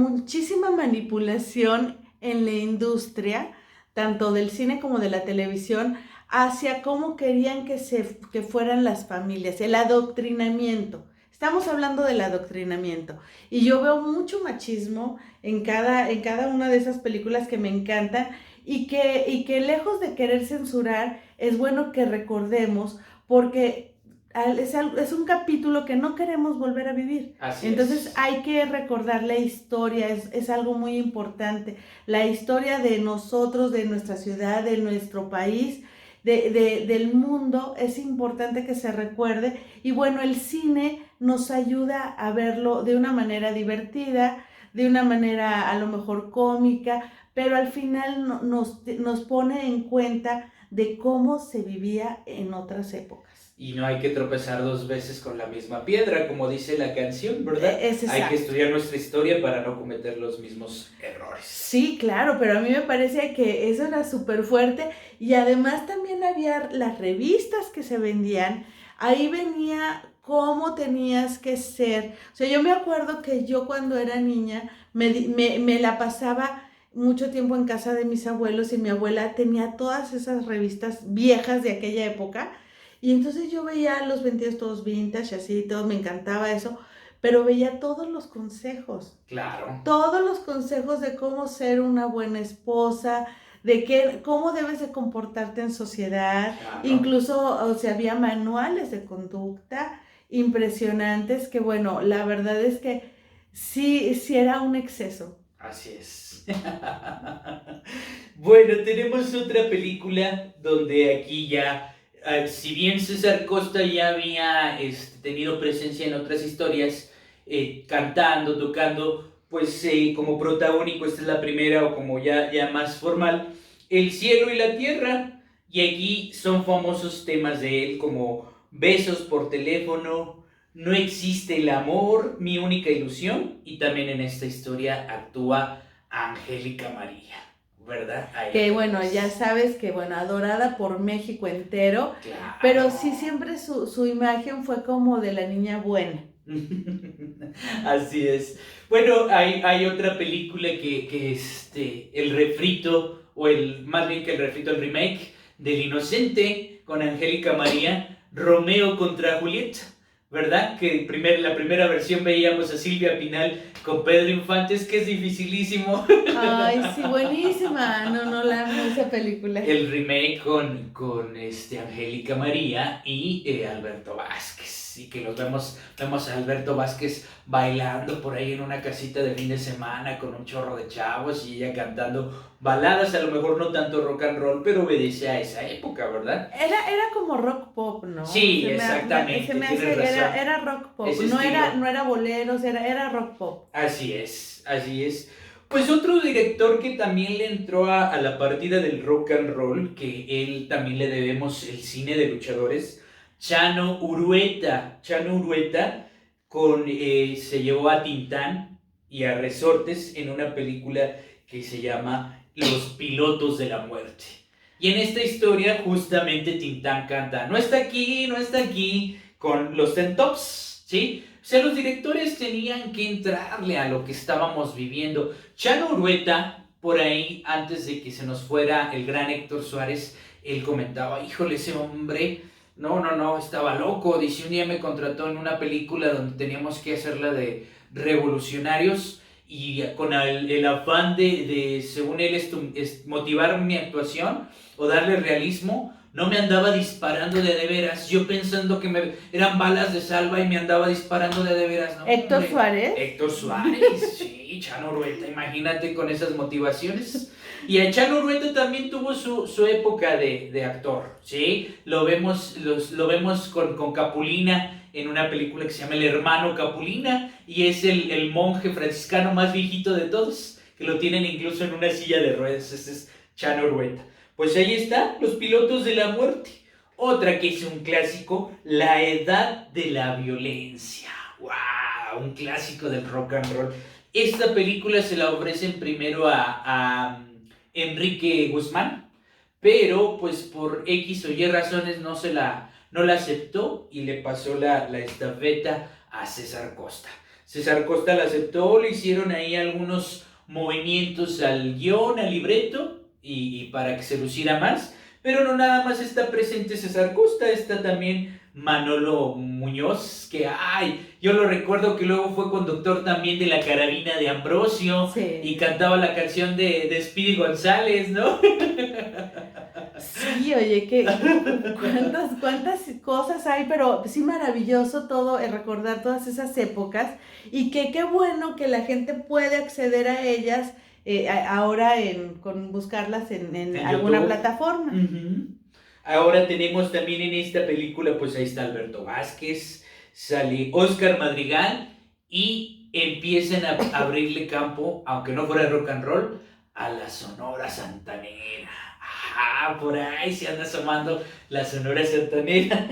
Speaker 1: manipulación en la industria, tanto del cine como de la televisión, hacia cómo querían que fueran las familias, el adoctrinamiento. Estamos hablando del adoctrinamiento. Y yo veo mucho machismo en cada una de esas películas que me encantan y que lejos de querer censurar, es bueno que recordemos porque es un capítulo que no queremos volver a vivir. Entonces hay que recordar la historia, es algo muy importante. La historia de nosotros, de nuestra ciudad, de nuestro país, del mundo, es importante que se recuerde. Y bueno, el cine nos ayuda a verlo de una manera divertida, de una manera a lo mejor cómica, pero al final nos pone en cuenta de cómo se vivía en otras épocas.
Speaker 2: Y no hay que tropezar dos veces con la misma piedra, como dice la canción, ¿verdad? Hay que estudiar nuestra historia para no cometer los mismos errores.
Speaker 1: Sí, claro, pero a mí me parece que eso era súper fuerte. Y además también había las revistas que se vendían. Ahí venía cómo tenías que ser. O sea, yo me acuerdo que yo cuando era niña me la pasaba mucho tiempo en casa de mis abuelos y mi abuela tenía todas esas revistas viejas de aquella época. Y entonces yo veía los vestidos todos vintage, así, todo, me encantaba eso, pero veía todos los consejos.
Speaker 2: Claro.
Speaker 1: Todos los consejos de cómo ser una buena esposa, cómo debes de comportarte en sociedad. Claro. Incluso, o sea, había manuales de conducta impresionantes que, bueno, la verdad es que sí era un exceso.
Speaker 2: Así es. Bueno, tenemos otra película donde aquí ya... si bien César Costa ya había tenido presencia en otras historias, cantando, tocando, pues como protagónico, esta es la primera o como ya más formal, El cielo y la tierra, y aquí son famosos temas de él como Besos por teléfono, No existe el amor, Mi única ilusión, y también en esta historia actúa Angélica María. ¿Verdad?
Speaker 1: Que bueno, ya sabes que bueno, adorada por México entero,
Speaker 2: claro.
Speaker 1: Pero sí siempre su imagen fue como de la niña buena.
Speaker 2: Así es. Bueno, hay otra película que el refrito, más bien que el refrito, el remake del Inocente con Angélica María, Romeo contra Julieta. ¿Verdad? Que la primera versión veíamos a Silvia Pinal con Pedro Infante, que es dificilísimo.
Speaker 1: Ay, sí, buenísima. No la amo esa película.
Speaker 2: El remake con Angélica María y Alberto Vázquez. Y que vemos a Alberto Vázquez bailando por ahí en una casita de fin de semana con un chorro de chavos y ella cantando baladas, a lo mejor no tanto rock and roll, pero obedece a esa época, ¿verdad?
Speaker 1: Era como rock pop, ¿no?
Speaker 2: Sí, exactamente.
Speaker 1: Era rock pop, no era boleros, era rock pop.
Speaker 2: Así es. Pues otro director que también le entró a la partida del rock and roll, que él también le debemos el cine de luchadores, Chano Urueta. Chano Urueta se llevó a Tintán y a Resortes en una película que se llama Los Pilotos de la Muerte. Y en esta historia justamente Tintán canta No está aquí, no está aquí, con los Ten Tops, ¿sí? O sea, los directores tenían que entrarle a lo que estábamos viviendo. Chano Urueta, por ahí, antes de que se nos fuera el gran Héctor Suárez, él comentaba, híjole, ese hombre, no, estaba loco. Dice, un día me contrató en una película donde teníamos que hacerla de revolucionarios y con el afán de, según él, motivar mi actuación o darle realismo. No me andaba disparando de veras, yo pensando que eran balas de salva y me andaba disparando de veras, ¿no?
Speaker 1: ¿Héctor Suárez?
Speaker 2: Héctor Suárez, sí, Chano Urueta, imagínate con esas motivaciones. Y a Chano Urueta también tuvo su época de actor, ¿sí? Lo vemos con Capulina en una película que se llama El Hermano Capulina, y es el monje franciscano más viejito de todos, que lo tienen incluso en una silla de ruedas. Ese es Chano Urueta. Pues ahí está, Los Pilotos de la Muerte. Otra que es un clásico, La Edad de la Violencia. ¡Wow! Un clásico del rock and roll. Esta película se la ofrecen primero a Enrique Guzmán, pero pues por X o Y razones no la aceptó y le pasó la estafeta a César Costa. César Costa la aceptó, le hicieron ahí algunos movimientos al guión, al libreto, y para que se luciera más, pero no nada más está presente César Costa, está también Manolo Muñoz, que yo lo recuerdo que luego fue conductor también de La Carabina de Ambrosio, sí, y cantaba la canción de Speedy González, ¿no?
Speaker 1: Sí, oye, cuántas cosas hay, pero sí maravilloso todo, recordar todas esas épocas, y que qué bueno que la gente puede acceder a ellas ahora con buscarlas en alguna plataforma.
Speaker 2: Uh-huh. Ahora tenemos también en esta película, pues ahí está Alberto Vázquez, sale Oscar Madrigal, y empiezan a abrirle campo, aunque no fuera rock and roll, a la Sonora Santanera. Por ahí se anda asomando la Sonora Santanera.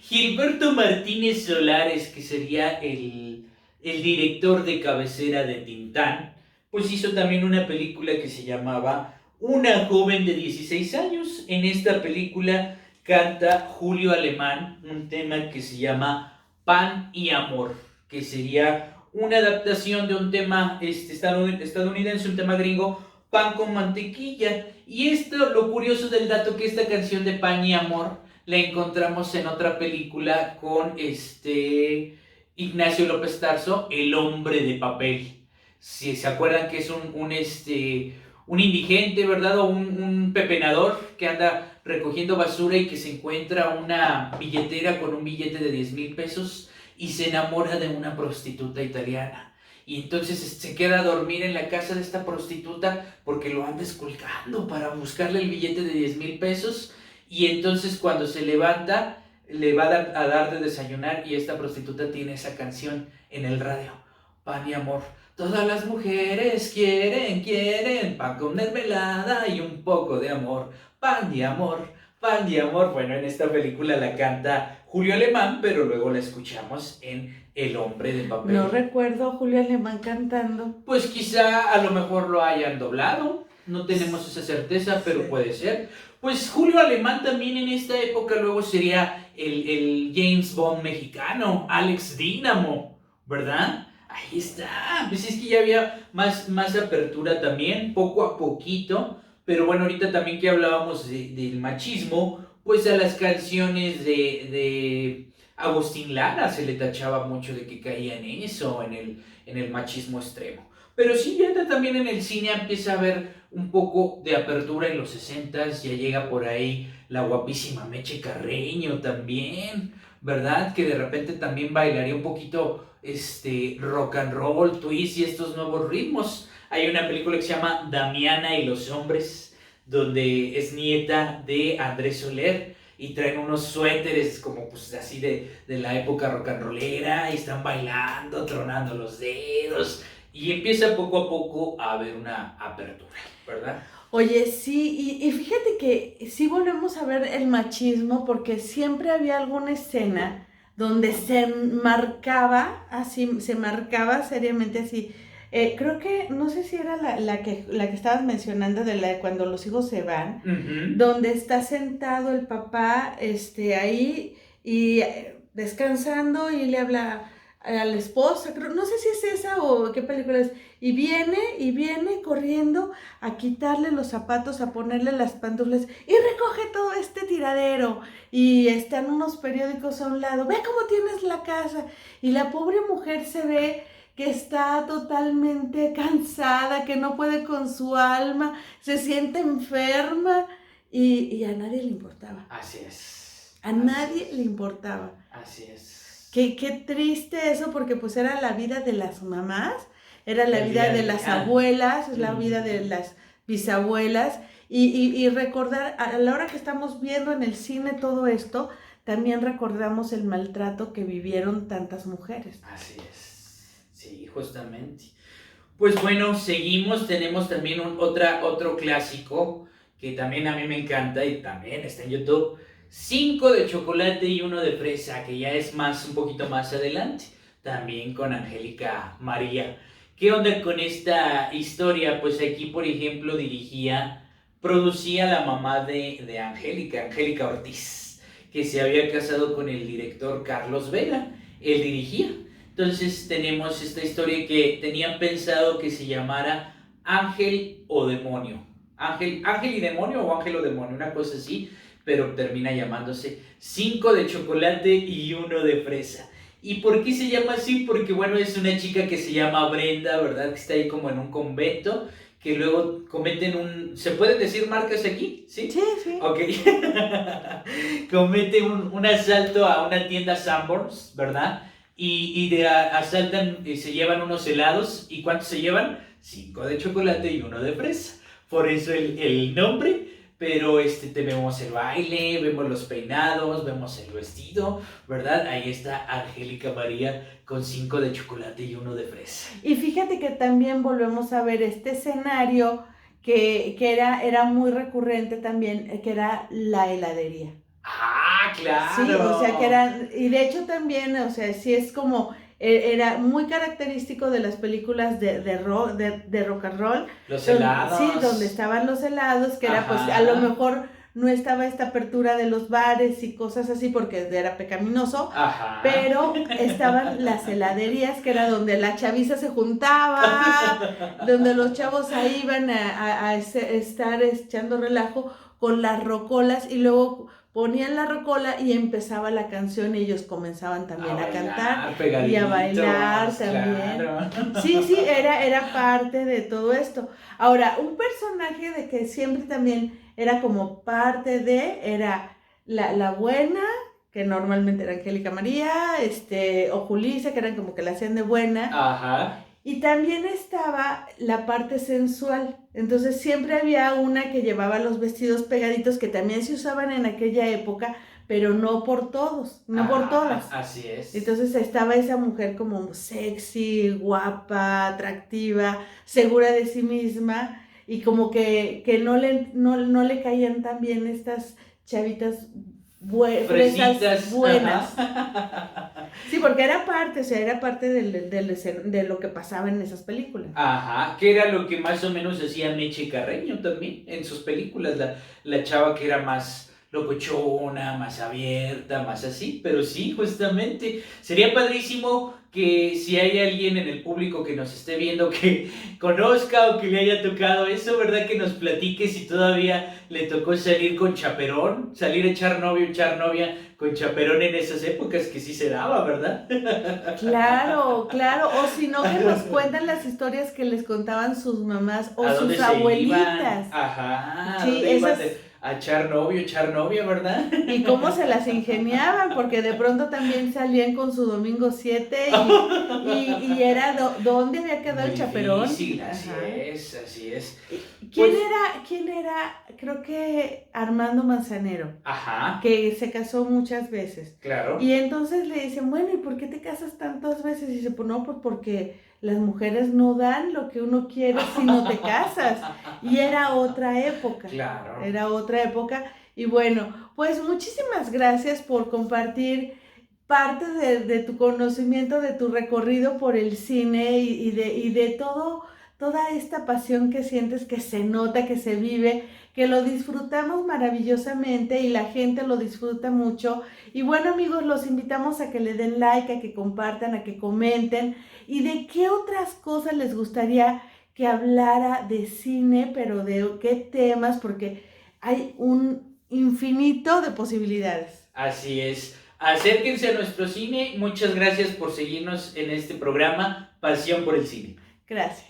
Speaker 2: Gilberto Martínez Solares, que sería el director de cabecera de Tintán, pues hizo también una película que se llamaba Una joven de 16 años. En esta película canta Julio Alemán un tema que se llama Pan y Amor, que sería una adaptación de un tema estadounidense, un tema gringo, Pan con mantequilla. Y lo curioso del dato, que esta canción de Pan y Amor la encontramos en otra película con Ignacio López Tarso, El Hombre de Papel. Si se acuerdan, que es un indigente, ¿verdad? O un pepenador que anda recogiendo basura y que se encuentra una billetera con un billete de 10,000 pesos y se enamora de una prostituta italiana. Y entonces se queda a dormir en la casa de esta prostituta porque lo anda escoltando para buscarle el billete de 10,000 pesos. Y entonces cuando se levanta, le va a dar de desayunar, y esta prostituta tiene esa canción en el radio, Pan y Amor. Todas las mujeres quieren pan con mermelada y un poco de amor. Pan y amor, pan y amor. Bueno, en esta película la canta Julio Alemán, pero luego la escuchamos en El Hombre de Papel.
Speaker 1: No recuerdo a Julio Alemán cantando.
Speaker 2: Pues quizá a lo mejor lo hayan doblado, no tenemos esa certeza, pero sí, puede ser. Pues Julio Alemán también en esta época luego sería el James Bond mexicano, Alex Dínamo, ¿verdad? Ahí está, pues es que ya había más apertura también, poco a poquito. Pero bueno, ahorita también que hablábamos del machismo, pues a las canciones de Agustín Lara se le tachaba mucho de que caía en eso, en el machismo extremo. Pero sí, ya también en el cine empieza a haber un poco de apertura en los 60s, ya llega por ahí la guapísima Meche Carreño también, ¿verdad? Que de repente también bailaría un poquito rock and roll, twist y estos nuevos ritmos. Hay una película que se llama Damiana y los hombres, donde es nieta de Andrés Soler, y traen unos suéteres como pues así de la época rock and rollera, y están bailando, tronando los dedos, y empieza poco a poco a haber una apertura, ¿verdad?
Speaker 1: Oye, sí, y fíjate que sí volvemos a ver el machismo porque siempre había alguna escena donde se marcaba seriamente así. Creo que, no sé si era la que estabas mencionando de la de cuando los hijos se van,
Speaker 2: Ujú.
Speaker 1: donde está sentado el papá, ahí y descansando y le habla a la esposa, no sé si es esa o qué película es, y viene corriendo a quitarle los zapatos, a ponerle las pantuflas y recoge todo este tiradero y están unos periódicos a un lado, ve cómo tienes la casa y la pobre mujer se ve que está totalmente cansada, que no puede con su alma, se siente enferma y a nadie le importaba.
Speaker 2: Así es.
Speaker 1: A nadie le importaba.
Speaker 2: Así es.
Speaker 1: Qué triste eso, porque pues era la vida de las mamás, era la
Speaker 2: El
Speaker 1: vida
Speaker 2: día a
Speaker 1: de las
Speaker 2: día.
Speaker 1: abuelas, es la vida de las bisabuelas, y recordar, a la hora que estamos viendo en el cine todo esto, también recordamos el maltrato que vivieron tantas mujeres.
Speaker 2: Así es. Sí, justamente. Pues bueno, seguimos, tenemos también otro clásico que también a mí me encanta y también está en YouTube. 5 de chocolate y uno de fresa, que ya es un poquito más adelante, también con Angélica María. ¿Qué onda con esta historia? Pues aquí, por ejemplo, producía la mamá de Angélica, Angélica Ortiz, que se había casado con el director Carlos Vela. Él dirigía. Entonces tenemos esta historia que tenían pensado que se llamara Ángel o Demonio. Ángel y Demonio o Ángel o Demonio, una cosa así, pero termina llamándose 5 de chocolate y uno de fresa. ¿Y por qué se llama así? Porque bueno, es una chica que se llama Brenda, ¿verdad? Que está ahí como en un convento, que luego cometen ¿se pueden decir marcas aquí? ¿Sí?
Speaker 1: Sí, sí.
Speaker 2: Ok. Comete un asalto a una tienda Sanborns, ¿verdad? Asaltan y se llevan unos helados. ¿Y cuántos se llevan? 5 de chocolate y uno de fresa. Por eso el nombre. Pero vemos el baile, vemos los peinados, vemos el vestido, ¿verdad? Ahí está Angélica María con 5 de chocolate y uno de fresa.
Speaker 1: Y fíjate que también volvemos a ver este escenario que era muy recurrente también, que era la heladería.
Speaker 2: ¡Ah, claro!
Speaker 1: Sí, o sea que eran, y de hecho también, o sea, sí es como, era muy característico de las películas de rock and roll.
Speaker 2: Los helados.
Speaker 1: Sí, donde estaban los helados, que era pues,
Speaker 2: Ajá.
Speaker 1: a lo mejor no estaba esta apertura de los bares y cosas así porque era pecaminoso,
Speaker 2: Ajá.
Speaker 1: pero estaban las heladerías, que era donde la chaviza se juntaba, donde los chavos ahí iban a estar echando relajo con las rocolas y luego ponían la rocola y empezaba la canción y ellos comenzaban también a cantar y a bailar también.
Speaker 2: Claro.
Speaker 1: Sí, era parte de todo esto. Ahora, un personaje de que siempre también era como era la buena, que normalmente era Angélica María, o Julissa, que eran como que la hacían de buena.
Speaker 2: Ajá.
Speaker 1: Y también estaba la parte sensual. Entonces siempre había una que llevaba los vestidos pegaditos que también se usaban en aquella época, pero no por todos, no por todas.
Speaker 2: Así es.
Speaker 1: Entonces estaba esa mujer como sexy, guapa, atractiva, segura de sí misma y como que no le caían tan bien estas chavitas fresas buenas. Sí, porque era parte, o sea, era parte de lo que pasaba en esas películas.
Speaker 2: Ajá, que era lo que más o menos hacía Meche Carreño también en sus películas, la chava que era más locochona, más abierta, más así, pero sí, justamente, sería padrísimo que si hay alguien en el público que nos esté viendo que conozca o que le haya tocado eso, ¿verdad? Que nos platique si todavía le tocó salir con chaperón, salir a echar novio, echar novia con chaperón en esas épocas, que sí se daba, ¿verdad?
Speaker 1: Claro, o si no, que nos cuentan las historias que les contaban sus mamás o sus abuelitas.
Speaker 2: Ajá,
Speaker 1: sí, esas...
Speaker 2: a echar novio, echar novia, ¿verdad?
Speaker 1: Y cómo se las ingeniaban, porque de pronto también salían con su domingo 7 y era ¿dónde había quedado el chaperón?
Speaker 2: Difícil, así es.
Speaker 1: ¿Quién
Speaker 2: Pues,
Speaker 1: era? ¿Quién era? Creo que Armando Manzanero,
Speaker 2: ajá,
Speaker 1: que se casó muchas veces. Y
Speaker 2: claro.
Speaker 1: entonces le dicen, bueno, ¿y por qué te casas tantas veces? Y dice, pues no, pues porque las mujeres no dan lo que uno quiere si no te casas. Y
Speaker 2: Claro.
Speaker 1: era otra época. Y bueno, pues muchísimas gracias por compartir parte de tu conocimiento, de tu recorrido por el cine y de todo, toda esta pasión que sientes, que se nota, que se vive, que lo disfrutamos maravillosamente y la gente lo disfruta mucho. Y bueno, amigos, los invitamos a que le den like, a que compartan, a que comenten. ¿Y de qué otras cosas les gustaría que hablara de cine, pero de qué temas? Porque hay un infinito de posibilidades.
Speaker 2: Así es. Acérquense a nuestro cine. Muchas gracias por seguirnos en este programa, Pasión por el Cine.
Speaker 1: Gracias.